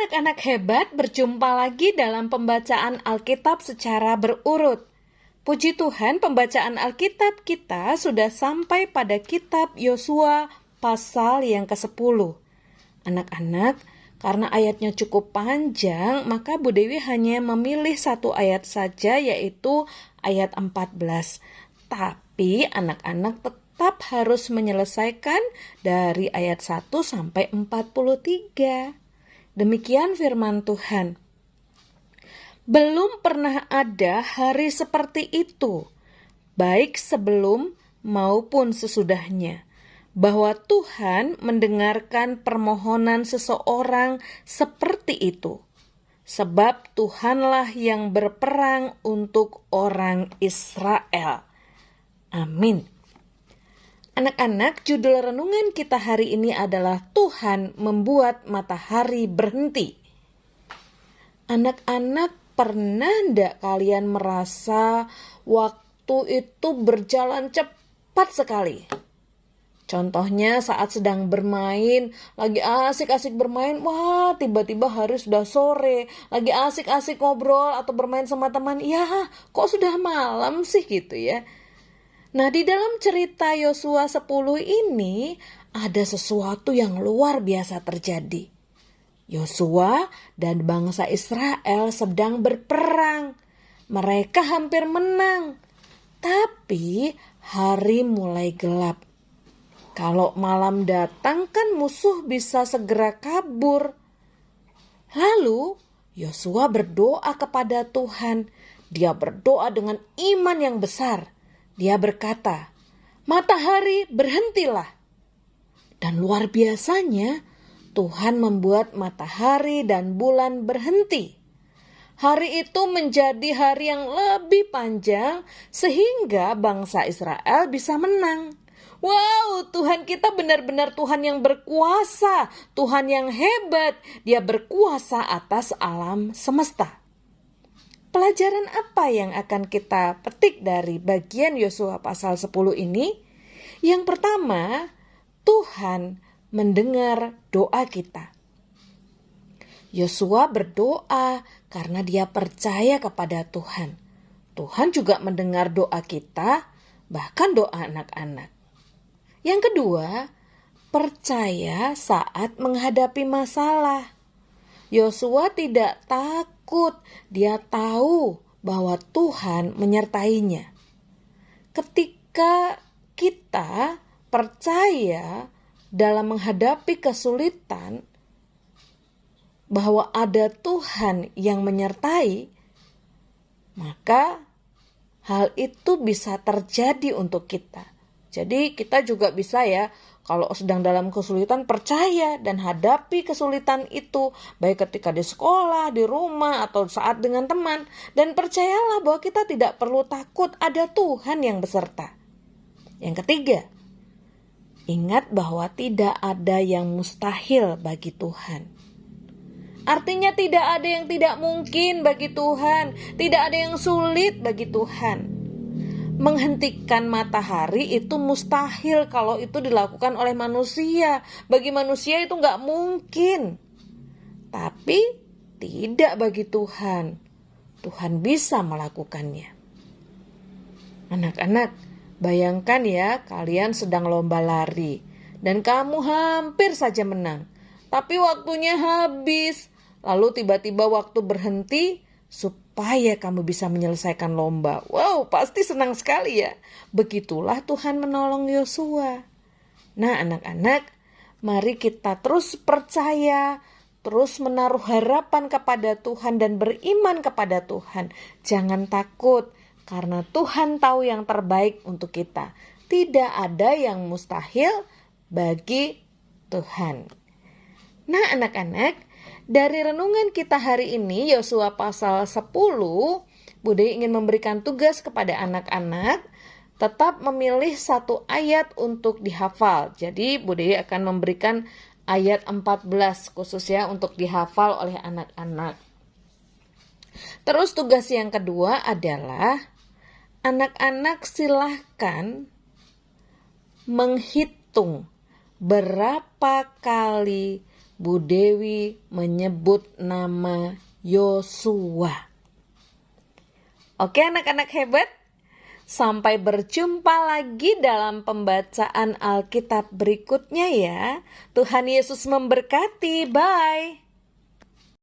anak-anak hebat, berjumpa lagi dalam pembacaan Alkitab secara berurut. Puji Tuhan, pembacaan Alkitab kita sudah sampai pada kitab Yosua pasal yang ke-10. Anak-anak, karena ayatnya cukup panjang, maka Bu Dewi hanya memilih satu ayat saja, yaitu ayat 14. Tapi anak-anak tetap harus menyelesaikan dari ayat 1 sampai 43. Demikian firman Tuhan. Belum pernah ada hari seperti itu, baik sebelum maupun sesudahnya, bahwa Tuhan mendengarkan permohonan seseorang seperti itu. Sebab Tuhanlah yang berperang untuk orang Israel. Amin. Anak-anak, judul renungan kita hari ini adalah Tuhan membuat matahari berhenti. Anak-anak, pernah enggak kalian merasa waktu itu berjalan cepat sekali? Contohnya saat sedang bermain, lagi asik-asik bermain, wah tiba-tiba hari sudah sore, lagi asik-asik ngobrol atau bermain sama teman, ya kok sudah malam sih gitu ya. Nah, di dalam cerita Yosua 10 ini ada sesuatu yang luar biasa terjadi. Yosua dan bangsa Israel sedang berperang. Mereka hampir menang. Tapi hari mulai gelap. Kalau malam datang kan musuh bisa segera kabur. Lalu Yosua berdoa kepada Tuhan. Dia berdoa dengan iman yang besar. Dia berkata, "Matahari berhentilah." Dan luar biasanya, Tuhan membuat matahari dan bulan berhenti. Hari itu menjadi hari yang lebih panjang sehingga bangsa Israel bisa menang. Wow, Tuhan kita benar-benar Tuhan yang berkuasa, Tuhan yang hebat. Dia berkuasa atas alam semesta. Pelajaran apa yang akan kita petik dari bagian Yosua pasal 10 ini? Yang pertama, Tuhan mendengar doa kita. Yosua berdoa karena dia percaya kepada Tuhan. Tuhan juga mendengar doa kita, bahkan doa anak-anak. Yang kedua, percaya saat menghadapi masalah. Yosua tidak takut, dia tahu bahwa Tuhan menyertainya. Ketika kita percaya dalam menghadapi kesulitan, bahwa ada Tuhan yang menyertai, maka hal itu bisa terjadi untuk kita. Jadi kita juga bisa ya, kalau sedang dalam kesulitan percaya dan hadapi kesulitan itu, baik ketika di sekolah, di rumah, atau saat dengan teman. Dan percayalah bahwa kita tidak perlu takut, ada Tuhan yang beserta. Yang ketiga, ingat bahwa tidak ada yang mustahil bagi Tuhan. Artinya tidak ada yang tidak mungkin bagi Tuhan, tidak ada yang sulit bagi Tuhan. Menghentikan matahari itu mustahil kalau itu dilakukan oleh manusia. Bagi manusia itu gak mungkin. Tapi tidak bagi Tuhan. Tuhan bisa melakukannya. Anak-anak, bayangkan ya, kalian sedang lomba lari dan kamu hampir saja menang. Tapi waktunya habis. Lalu tiba-tiba waktu berhenti supaya kamu bisa menyelesaikan lomba. Wow, pasti senang sekali ya. Begitulah Tuhan menolong Yosua. Nah, anak-anak, mari kita terus percaya, terus menaruh harapan kepada Tuhan dan beriman kepada Tuhan. Jangan takut, karena Tuhan tahu yang terbaik untuk kita. Tidak ada yang mustahil bagi Tuhan. Nah, anak-anak, dari renungan kita hari ini, Yosua pasal 10, Bude ingin memberikan tugas kepada anak-anak, tetap memilih satu ayat untuk dihafal. Jadi Bude akan memberikan ayat 14 khusus ya untuk dihafal oleh anak-anak. Terus tugas yang kedua adalah anak-anak silahkan menghitung berapa kali Bu Dewi menyebut nama Yosua. Oke anak-anak hebat, sampai berjumpa lagi dalam pembacaan Alkitab berikutnya ya. Tuhan Yesus memberkati, bye.